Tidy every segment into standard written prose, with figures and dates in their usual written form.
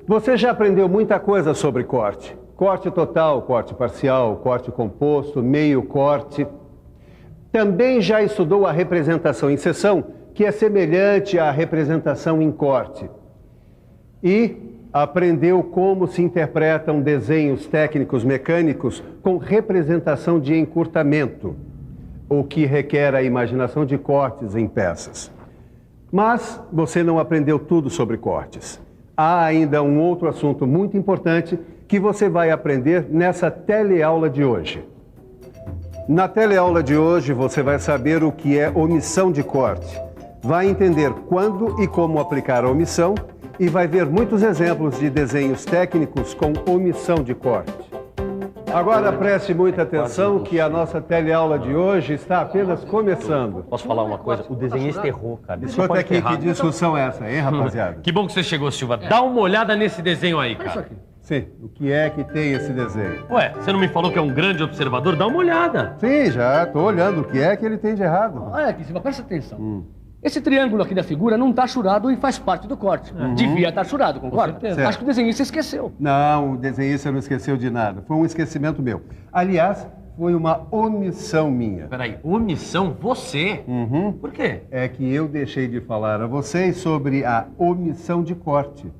Você já aprendeu muita coisa sobre corte. Corte total, corte parcial, corte composto, meio corte. Também já estudou a representação em seção, que é semelhante à representação em corte. E aprendeu como se interpretam desenhos técnicos mecânicos com representação de encurtamento, o que requer a imaginação de cortes em peças. Mas você não aprendeu tudo sobre cortes. Há ainda um outro assunto muito importante que você vai aprender nessa teleaula de hoje. Na teleaula de hoje você vai saber o que é omissão de corte. Vai entender quando e como aplicar a omissão e vai ver muitos exemplos de desenhos técnicos com omissão de corte. Agora preste muita atenção que a nossa teleaula de hoje está apenas começando. Posso falar uma coisa? O desenhista errou, cara. Escuta aqui, que discussão é essa, hein, rapaziada? Que bom que você chegou, Silva. Dá uma olhada nesse desenho aí, cara. Sim, o que é que tem esse desenho? Ué, você não me falou que é um grande observador? Dá uma olhada. Sim, já estou olhando. O que é que ele tem de errado? Olha aqui, Silva, presta atenção. Esse triângulo aqui da figura não está churado e faz parte do corte. Devia estar churado, concorda? Acho que o desenhista esqueceu. Não, o desenhista não esqueceu de nada. Foi um esquecimento meu. Aliás, foi uma omissão minha. Peraí, omissão? Você? Por quê? É que eu deixei de falar a vocês sobre a omissão de corte.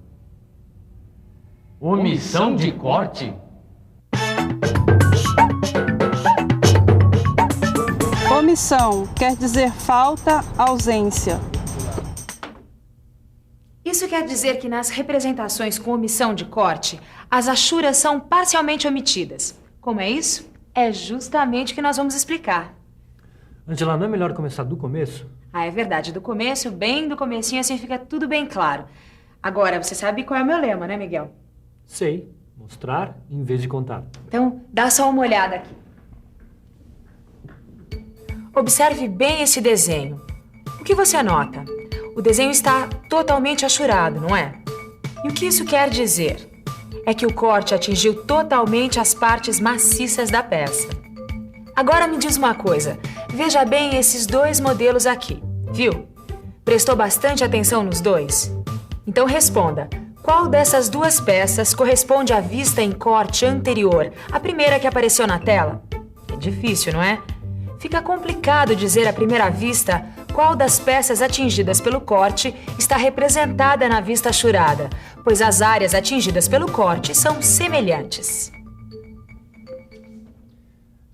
Omissão de corte? Omissão quer dizer falta, ausência. Isso quer dizer que nas representações com omissão de corte, as achuras são parcialmente omitidas. Como é isso? É justamente o que nós vamos explicar. Angela, não é melhor começar do começo? Ah, é verdade. Do começo, bem do comecinho, assim fica tudo bem claro. Agora, você sabe qual é o meu lema, né, Miguel? Sei. Mostrar em vez de contar. Então, dá só uma olhada aqui. Observe bem esse desenho. O que você nota? O desenho está totalmente achurado, não é? E o que isso quer dizer? É que o corte atingiu totalmente as partes maciças da peça. Agora me diz uma coisa. Veja bem esses dois modelos aqui, viu? Prestou bastante atenção nos dois? Então responda. Qual dessas duas peças corresponde à vista em corte anterior, a primeira que apareceu na tela? É difícil, não é? Fica complicado dizer à primeira vista qual das peças atingidas pelo corte está representada na vista achurada, pois as áreas atingidas pelo corte são semelhantes.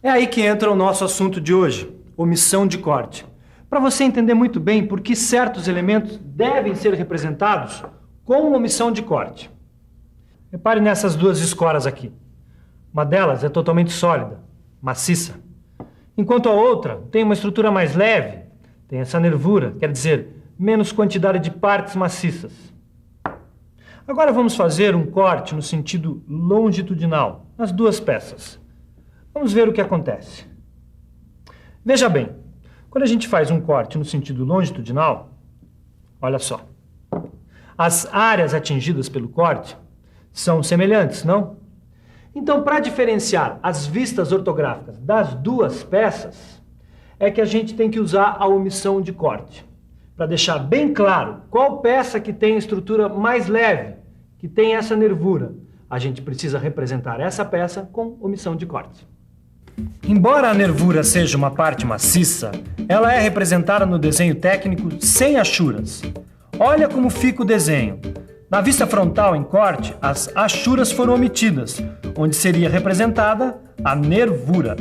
É aí que entra o nosso assunto de hoje, omissão de corte. Para você entender muito bem por que certos elementos devem ser representados com omissão de corte. Repare nessas duas escoras aqui. Uma delas é totalmente sólida, maciça. Enquanto a outra tem uma estrutura mais leve, tem essa nervura, quer dizer, menos quantidade de partes maciças. Agora vamos fazer um corte no sentido longitudinal, nas duas peças. Vamos ver o que acontece. Veja bem, quando a gente faz um corte no sentido longitudinal, olha só. As áreas atingidas pelo corte são semelhantes, não? Então, para diferenciar as vistas ortográficas das duas peças, é que a gente tem que usar a omissão de corte. Para deixar bem claro qual peça que tem a estrutura mais leve, que tem essa nervura, a gente precisa representar essa peça com omissão de corte. Embora a nervura seja uma parte maciça, ela é representada no desenho técnico sem achuras. Olha como fica o desenho. Na vista frontal em corte, as achuras foram omitidas, onde seria representada a nervura.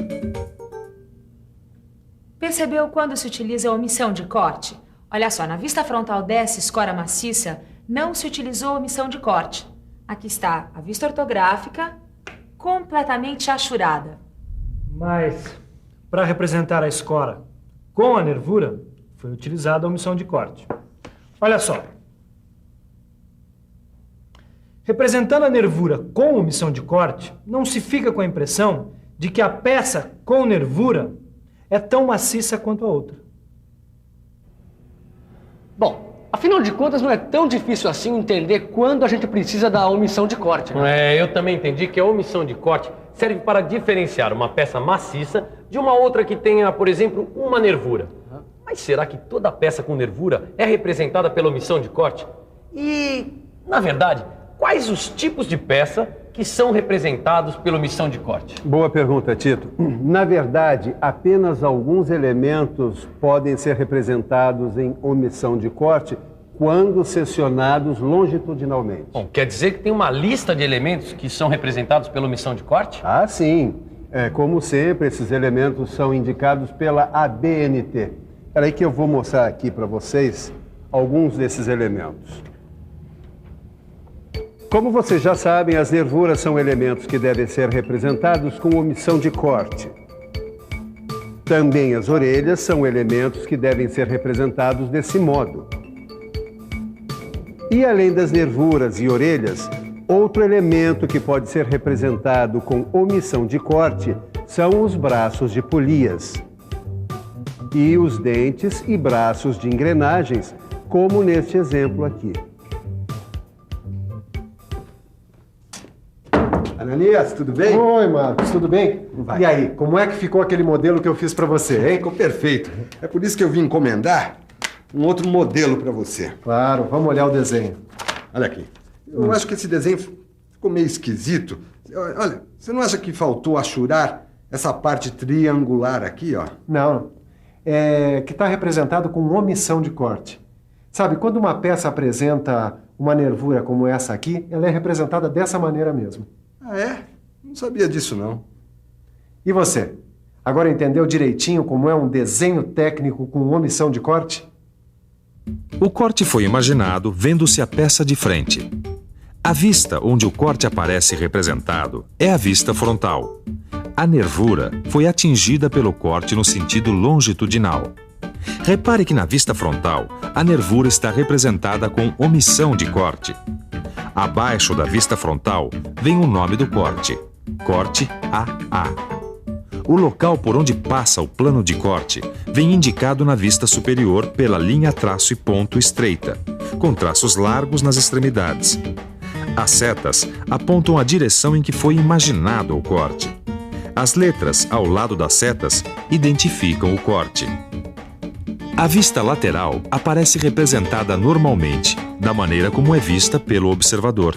Percebeu quando se utiliza a omissão de corte? Olha só, na vista frontal dessa escora maciça, não se utilizou a omissão de corte. Aqui está a vista ortográfica completamente achurada. Mas, para representar a escora com a nervura, foi utilizada a omissão de corte. Olha só. Representando a nervura com omissão de corte, não se fica com a impressão de que a peça com nervura é tão maciça quanto a outra. Bom, afinal de contas não é tão difícil assim entender quando a gente precisa da omissão de corte, né? Eu também entendi que a omissão de corte serve para diferenciar uma peça maciça de uma outra que tenha, por exemplo, uma nervura. Mas será que toda peça com nervura é representada pela omissão de corte? E, na verdade, quais os tipos de peça que são representados pela omissão de corte? Boa pergunta, Tito. Na verdade, apenas alguns elementos podem ser representados em omissão de corte quando seccionados longitudinalmente. Bom, quer dizer que tem uma lista de elementos que são representados pela omissão de corte? Ah, sim. Como sempre, esses elementos são indicados pela ABNT. Espera aí que eu vou mostrar aqui para vocês alguns desses elementos. Como vocês já sabem, as nervuras são elementos que devem ser representados com omissão de corte. Também as orelhas são elementos que devem ser representados desse modo. E além das nervuras e orelhas, outro elemento que pode ser representado com omissão de corte são os braços de polias e os dentes e braços de engrenagens, como neste exemplo aqui. Ananias, tudo bem? Oi, Marcos, tudo bem? Vai. E aí, como é que ficou aquele modelo que eu fiz pra você, hein? Ficou perfeito. É por isso que eu vim encomendar um outro modelo para você. Claro, vamos olhar o desenho. Olha aqui. Eu acho que esse desenho ficou meio esquisito. Olha, você não acha que faltou achurar essa parte triangular aqui, ó? Não, é que está representado com omissão de corte. Sabe, quando uma peça apresenta uma nervura como essa aqui, ela é representada dessa maneira mesmo. Ah, é? Não sabia disso, não. E você? Agora entendeu direitinho como é um desenho técnico com omissão de corte? O corte foi imaginado vendo-se a peça de frente. A vista onde o corte aparece representado é a vista frontal. A nervura foi atingida pelo corte no sentido longitudinal. Repare que na vista frontal, a nervura está representada com omissão de corte. Abaixo da vista frontal vem o nome do corte, corte AA. O local por onde passa o plano de corte vem indicado na vista superior pela linha traço e ponto estreita, com traços largos nas extremidades. As setas apontam a direção em que foi imaginado o corte. As letras ao lado das setas identificam o corte. A vista lateral aparece representada normalmente, da maneira como é vista pelo observador.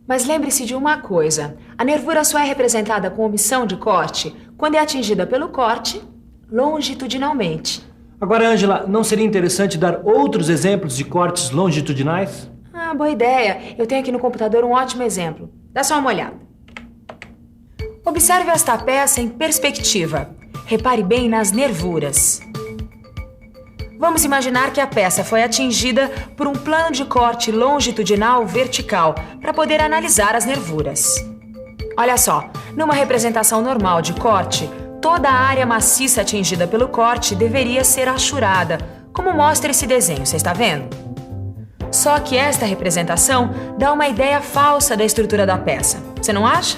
Mas lembre-se de uma coisa, a nervura só é representada com omissão de corte quando é atingida pelo corte longitudinalmente. Agora, Ângela, não seria interessante dar outros exemplos de cortes longitudinais? Ah, boa ideia. Eu tenho aqui no computador um ótimo exemplo. Dá só uma olhada. Observe esta peça em perspectiva. Repare bem nas nervuras. Vamos imaginar que a peça foi atingida por um plano de corte longitudinal vertical para poder analisar as nervuras. Olha só, numa representação normal de corte, toda a área maciça atingida pelo corte deveria ser achurada, como mostra esse desenho, você está vendo? Só que esta representação dá uma ideia falsa da estrutura da peça, você não acha?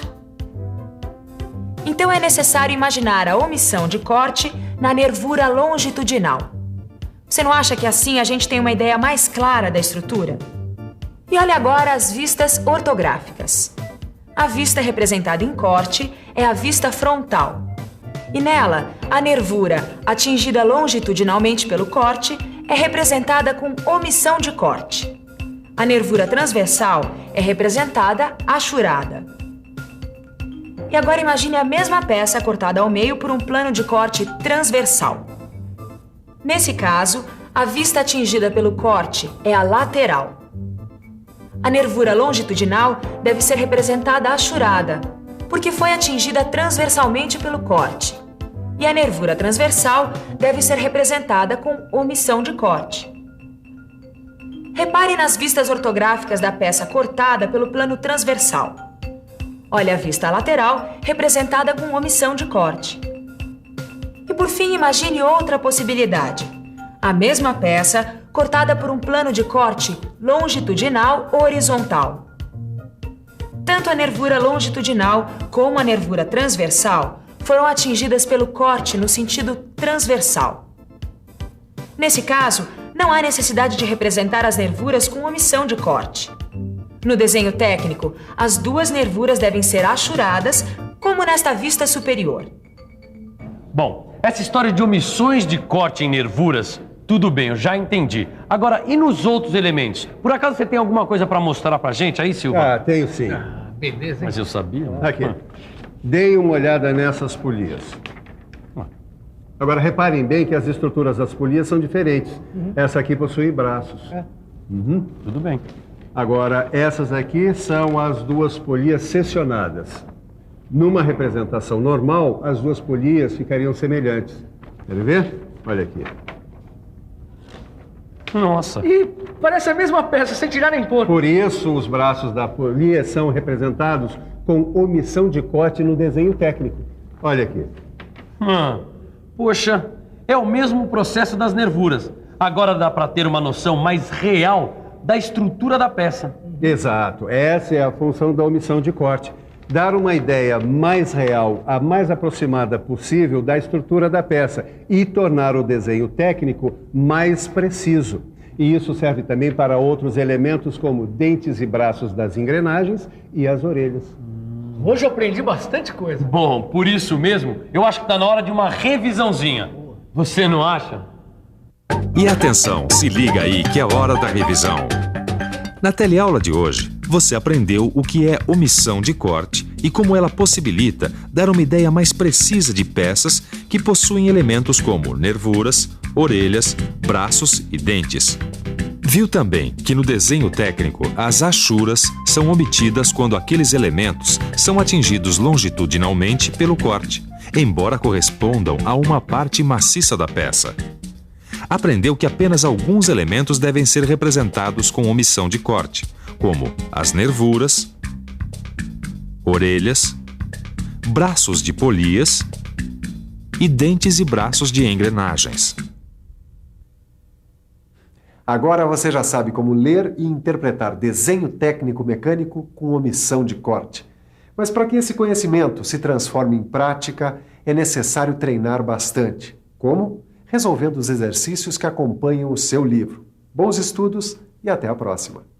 Então é necessário imaginar a omissão de corte na nervura longitudinal. Você não acha que assim a gente tem uma ideia mais clara da estrutura? E olha agora as vistas ortográficas. A vista representada em corte é a vista frontal. E nela, a nervura atingida longitudinalmente pelo corte é representada com omissão de corte. A nervura transversal é representada achurada. E agora imagine a mesma peça cortada ao meio por um plano de corte transversal. Nesse caso, a vista atingida pelo corte é a lateral. A nervura longitudinal deve ser representada achurada, porque foi atingida transversalmente pelo corte. E a nervura transversal deve ser representada com omissão de corte. Repare nas vistas ortográficas da peça cortada pelo plano transversal. Olha a vista lateral representada com omissão de corte. E por fim, imagine outra possibilidade. A mesma peça cortada por um plano de corte longitudinal horizontal. Tanto a nervura longitudinal como a nervura transversal foram atingidas pelo corte no sentido transversal. Nesse caso, não há necessidade de representar as nervuras com omissão de corte. No desenho técnico, as duas nervuras devem ser achuradas, como nesta vista superior. Bom, essa história de omissões de corte em nervuras Tudo bem, eu já entendi. Agora, e nos outros elementos? Por acaso você tem alguma coisa para mostrar pra gente aí, Silva? Ah, tenho sim. Beleza, hein? Mas eu sabia. Aqui. Deem uma olhada nessas polias. Agora, reparem bem que as estruturas das polias são diferentes. Essa aqui possui braços. Tudo bem. Agora, essas aqui são as duas polias seccionadas. Numa representação normal, as duas polias ficariam semelhantes. Querem ver? Olha aqui. Nossa. E parece a mesma peça, sem tirar nem pôr. Por isso, os braços da polia são representados com omissão de corte no desenho técnico. Olha aqui. Poxa, é o mesmo processo das nervuras. Agora dá para ter uma noção mais real da estrutura da peça. Exato. Essa é a função da omissão de corte. Dar uma ideia mais real, a mais aproximada possível da estrutura da peça e tornar o desenho técnico mais preciso. E isso serve também para outros elementos como dentes e braços das engrenagens e as orelhas. Hoje eu aprendi bastante coisa. Bom, por isso mesmo, eu acho que está na hora de uma revisãozinha. Você não acha? E atenção, se liga aí que é hora da revisão. Na teleaula de hoje, você aprendeu o que é omissão de corte e como ela possibilita dar uma ideia mais precisa de peças que possuem elementos como nervuras, orelhas, braços e dentes. Viu também que no desenho técnico, as achuras são omitidas quando aqueles elementos são atingidos longitudinalmente pelo corte, embora correspondam a uma parte maciça da peça. Aprendeu que apenas alguns elementos devem ser representados com omissão de corte, como as nervuras, orelhas, braços de polias e dentes e braços de engrenagens. Agora você já sabe como ler e interpretar desenho técnico mecânico com omissão de corte. Mas para que esse conhecimento se transforme em prática, é necessário treinar bastante. Como? Resolvendo os exercícios que acompanham o seu livro. Bons estudos e até a próxima!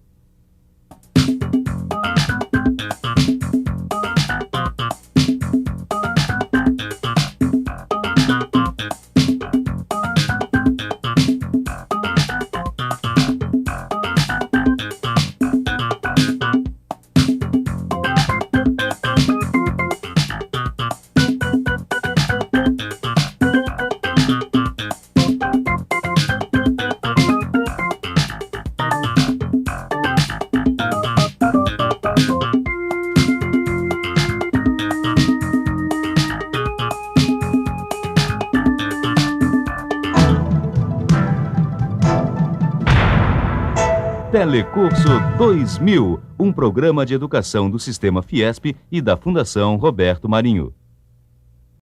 Telecurso 2000, um programa de educação do Sistema Fiesp e da Fundação Roberto Marinho.